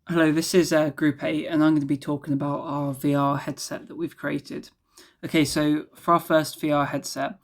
Hello, this is Group 8, and I'm going to be talking about our VR headset that we've created. Okay, so for our first VR headset,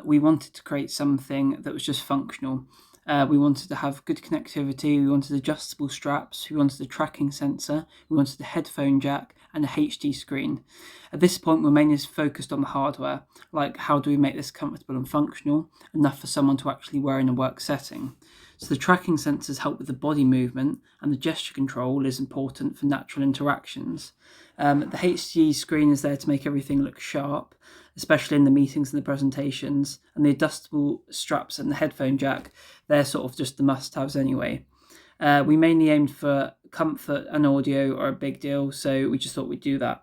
we wanted to create something that was just functional. We wanted to have good connectivity, we wanted adjustable straps, we wanted a tracking sensor, we wanted a headphone jack, and a HD screen. At this point, we're mainly focused on the hardware, like how do we make this comfortable and functional, enough for someone to actually wear in a work setting. So the tracking sensors help with the body movement, and the gesture control is important for natural interactions. The HD screen is there to make everything look sharp, especially in the meetings and the presentations, and the adjustable straps and the headphone jack, they're sort of just the must-haves anyway. We mainly aimed for comfort, and audio are a big deal, so we just thought we'd do that.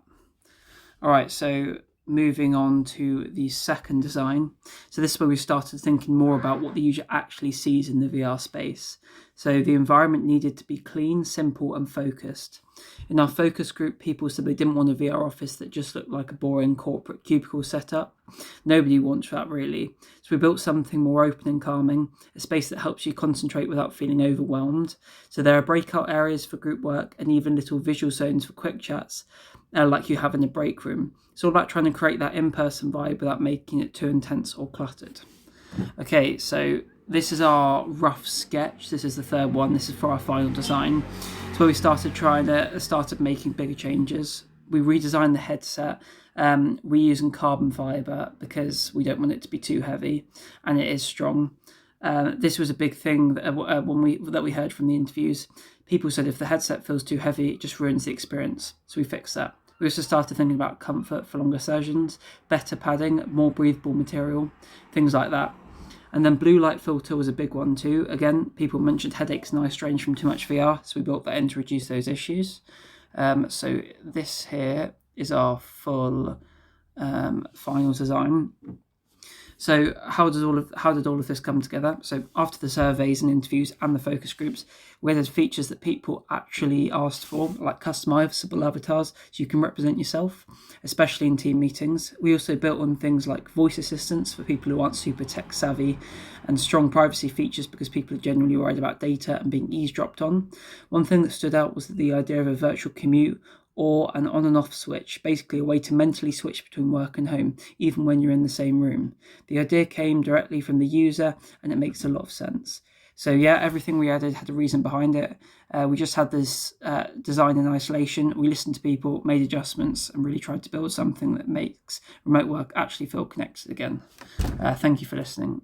All right, so moving on to the second design. So this is where we started thinking more about what the user actually sees in the VR space. So the environment needed to be clean, simple, and focused. In our focus group, people said they didn't want a VR office that just looked like a boring corporate cubicle setup. Nobody wants that, really. So we built something more open and calming, a space that helps you concentrate without feeling overwhelmed. So there are breakout areas for group work and even little visual zones for quick chats, like you have in a break room. It's all about trying to create that in-person vibe without making it too intense or cluttered. Okay, so this is our rough sketch. This is the third one. This is for our final design. It's where we started making bigger changes. We redesigned the headset, reusing carbon fiber because we don't want it to be too heavy, and it is strong. This was a big thing that we heard from the interviews. People said if the headset feels too heavy, it just ruins the experience. So we fixed that. We also started thinking about comfort for longer sessions, better padding, more breathable material, things like that. And then blue light filter was a big one too. Again, people mentioned headaches and eye strains from too much VR, so we built that in to reduce those issues. So this here is our full final design. So how did all of this come together? So after the surveys and interviews and the focus groups, we added features that people actually asked for, like customizable avatars, so you can represent yourself, especially in team meetings. We also built on things like voice assistants for people who aren't super tech savvy, and strong privacy features because people are generally worried about data and being eavesdropped on. One thing that stood out was the idea of a virtual commute or an on and off switch, basically a way to mentally switch between work and home, even when you're in the same room. The idea came directly from the user, and it makes a lot of sense. So yeah, everything we added had a reason behind it. We just had this design in isolation. We listened to people, made adjustments, and really tried to build something that makes remote work actually feel connected again. Thank you for listening.